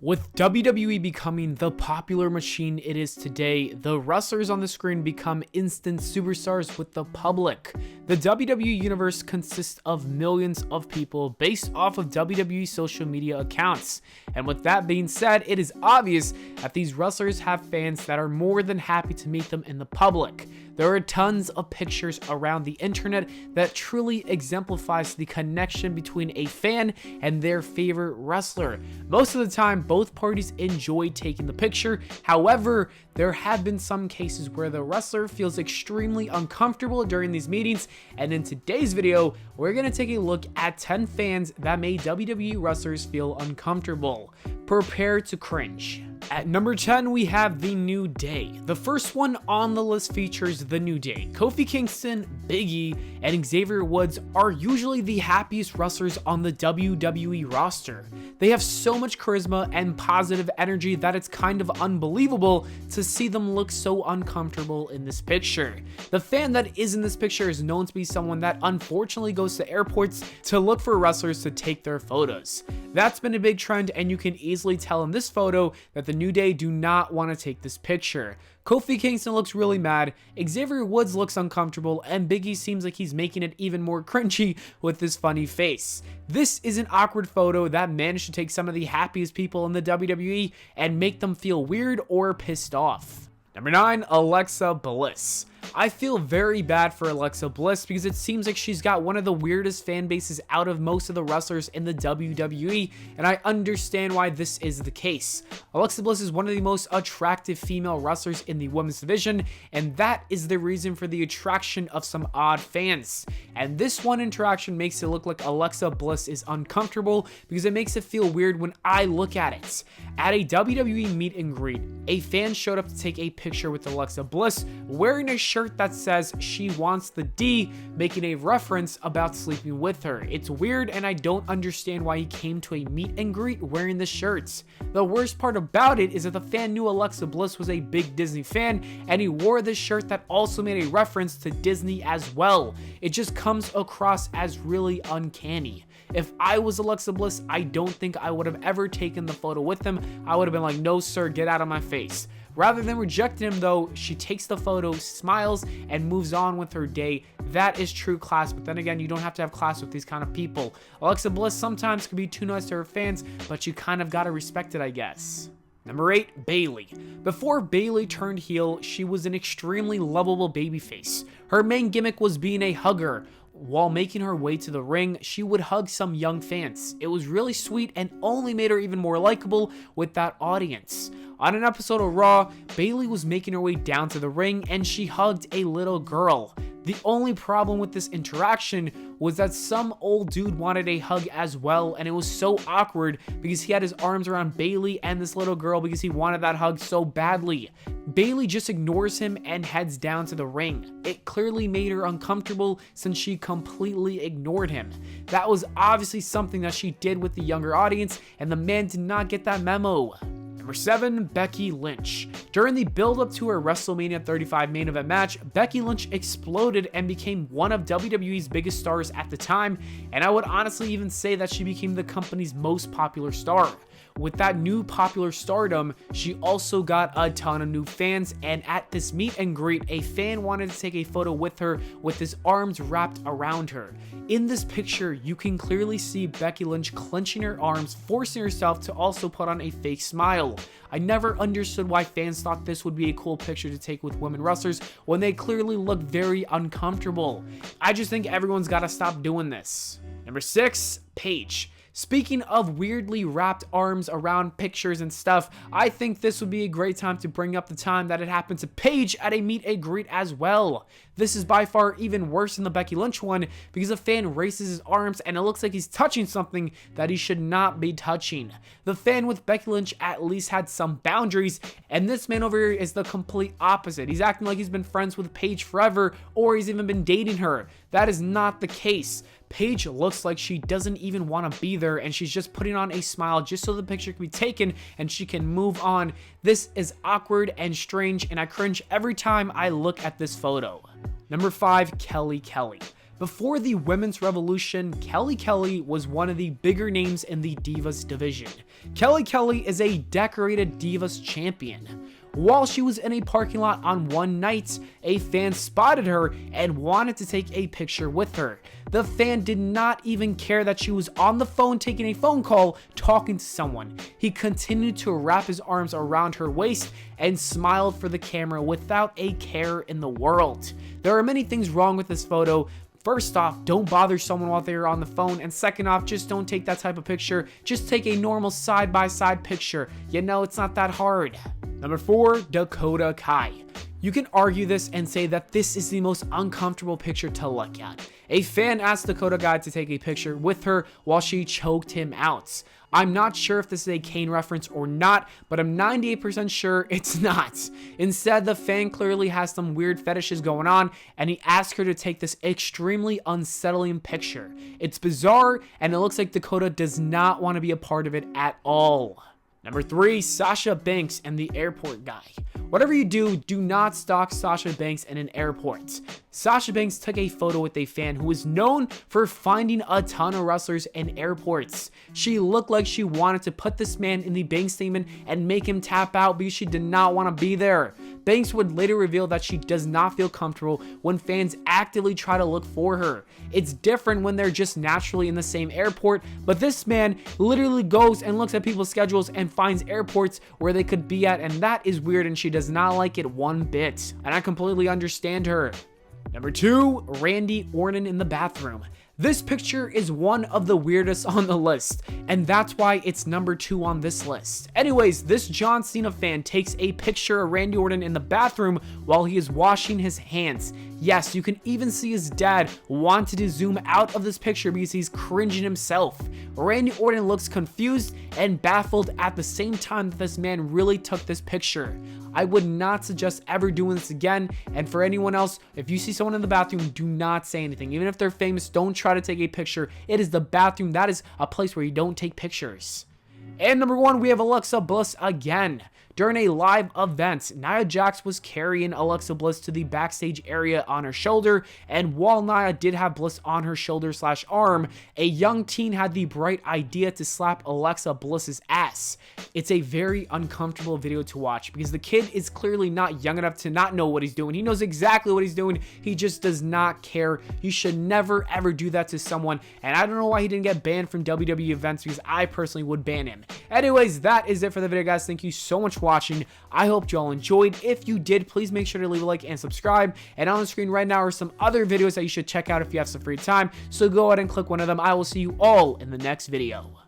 With WWE becoming the popular machine it is today, the wrestlers on the screen become instant superstars with the public. The WWE universe consists of millions of people based off of WWE social media accounts. And with that being said, it is obvious that these wrestlers have fans that are more than happy to meet them in the public. There are tons of pictures around the internet that truly exemplifies the connection between a fan and their favorite wrestler. Most of the time, both parties enjoy taking the picture. However, there have been some cases where the wrestler feels extremely uncomfortable during these meetings, and in today's video, we're going to take a look at 10 fans that made WWE wrestlers feel uncomfortable. Prepare to cringe. At number 10, we have The New Day. The first one on the list features The New Day. Kofi Kingston, Big E, and Xavier Woods are usually the happiest wrestlers on the WWE roster. They have so much charisma and positive energy that it's kind of unbelievable to see them look so uncomfortable in this picture. The fan that is in this picture is known to be someone that unfortunately goes to airports to look for wrestlers to take their photos. That's been a big trend, and you can easily tell in this photo that the New Day do not want to take this picture. Kofi Kingston looks really mad, Xavier Woods looks uncomfortable, and Big E seems like he's making it even more cringy with his funny face. This is an awkward photo that managed to take some of the happiest people in the WWE and make them feel weird or pissed off. Number 9, Alexa Bliss. I feel very bad for Alexa Bliss because it seems like she's got one of the weirdest fan bases out of most of the wrestlers in the WWE, and I understand why this is the case. Alexa Bliss is one of the most attractive female wrestlers in the women's division, and that is the reason for the attraction of some odd fans. And this one interaction makes it look like Alexa Bliss is uncomfortable because it makes it feel weird when I look at it. At a WWE meet and greet, a fan showed up to take a picture with Alexa Bliss wearing a shirt that says she wants the D, making a reference about sleeping with her. It's weird, and I don't understand why he came to a meet and greet wearing the shirts. The worst part about it is that the fan knew Alexa Bliss was a big Disney fan, and he wore this shirt that also made a reference to Disney as well. It just comes across as really uncanny. If I was Alexa Bliss, I don't think I would have ever taken the photo with him. I would have been like, no sir, get out of my face. Rather than rejecting him though, she takes the photo, smiles, and moves on with her day. That is true class, but then again, you don't have to have class with these kind of people. Alexa Bliss sometimes can be too nice to her fans, but you kind of gotta respect it, I guess. Number 8, Bayley. Before Bayley turned heel, she was an extremely lovable babyface. Her main gimmick was being a hugger. While making her way to the ring, she would hug some young fans. It was really sweet and only made her even more likable with that audience. On an episode of Raw, Bayley was making her way down to the ring and she hugged a little girl. The only problem with this interaction was that some old dude wanted a hug as well, and it was so awkward because he had his arms around Bayley and this little girl because he wanted that hug so badly. Bayley just ignores him and heads down to the ring. It clearly made her uncomfortable since she completely ignored him. That was obviously something that she did with the younger audience, and the man did not get that memo. Number 7, Becky Lynch. During the build-up to her WrestleMania 35 main event match, Becky Lynch exploded and became one of WWE's biggest stars at the time, and I would honestly even say that she became the company's most popular star. With that new popular stardom, she also got a ton of new fans, and at this meet and greet, a fan wanted to take a photo with her with his arms wrapped around her. In this picture, you can clearly see Becky Lynch clenching her arms, forcing herself to also put on a fake smile. I never understood why fans thought this would be a cool picture to take with women wrestlers when they clearly look very uncomfortable. I just think everyone's got to stop doing this. Number 6, Paige. Speaking of weirdly wrapped arms around pictures and stuff, I think this would be a great time to bring up the time that it happened to Paige at a meet and greet as well. This is by far even worse than the Becky Lynch one because a fan raises his arms and it looks like he's touching something that he should not be touching. The fan with Becky Lynch at least had some boundaries, and this man over here is the complete opposite. He's acting like he's been friends with Paige forever, or he's even been dating her. That is not the case. Paige looks like she doesn't even want to be there, and she's just putting on a smile just so the picture can be taken and she can move on. This is awkward and strange, and I cringe every time I look at this photo. Number 5, Kelly Kelly. Before the women's revolution, Kelly Kelly was one of the bigger names in the Divas division. Kelly Kelly is a decorated Divas champion. While she was in a parking lot on one night, a fan spotted her and wanted to take a picture with her. The fan did not even care that she was on the phone taking a phone call talking to someone. He continued to wrap his arms around her waist and smiled for the camera without a care in the world. There are many things wrong with this photo. First off, don't bother someone while they're on the phone, and second off, just don't take that type of picture. Just take a normal side-by-side picture. You know, it's not that hard. Number 4, Dakota Kai. You can argue this and say that this is the most uncomfortable picture to look at. A fan asked Dakota Kai to take a picture with her while she choked him out. I'm not sure if this is a Kane reference or not, but I'm 98% sure it's not. Instead, the fan clearly has some weird fetishes going on, and he asked her to take this extremely unsettling picture. It's bizarre, and it looks like Dakota does not want to be a part of it at all. Number 3, Sasha Banks and the airport guy. Whatever you do, do not stalk Sasha Banks in an airport. Sasha Banks took a photo with a fan who is known for finding a ton of wrestlers in airports. She looked like she wanted to put this man in the bank statement and make him tap out because she did not want to be there. Banks would later reveal that she does not feel comfortable when fans actively try to look for her. It's different when they're just naturally in the same airport, but this man literally goes and looks at people's schedules and finds airports where they could be at, and that is weird, and she does not like it one bit, and I completely understand her. Number 2, Randy Orton in the bathroom. This picture is one of the weirdest on the list, and that's why it's number 2 on this list. Anyways, this John Cena fan takes a picture of Randy Orton in the bathroom while he is washing his hands. Yes, you can even see his dad wanted to zoom out of this picture because he's cringing himself. Randy Orton looks confused and baffled at the same time that this man really took this picture. I would not suggest ever doing this again, and for anyone else, if you see someone in the bathroom, do not say anything. Even if they're famous, don't try to take a picture. It is the bathroom. That is a place where you don't take pictures. And number 1, we have Alexa Bliss again. During a live event, Nia Jax was carrying Alexa Bliss to the backstage area on her shoulder, and while Nia did have Bliss on her shoulder/arm, a young teen had the bright idea to slap Alexa Bliss's ass. It's a very uncomfortable video to watch because the kid is clearly not young enough to not know what he's doing. He knows exactly what he's doing. He just does not care. You should never ever do that to someone, and I don't know why he didn't get banned from WWE events because I personally would ban him. Anyways, that is it for the video, guys. Thank you so much for watching. I hope you all enjoyed. If you did, please make sure to leave a like and subscribe. And on the screen right now are some other videos that you should check out if you have some free time. So go ahead and click one of them. I will see you all in the next video.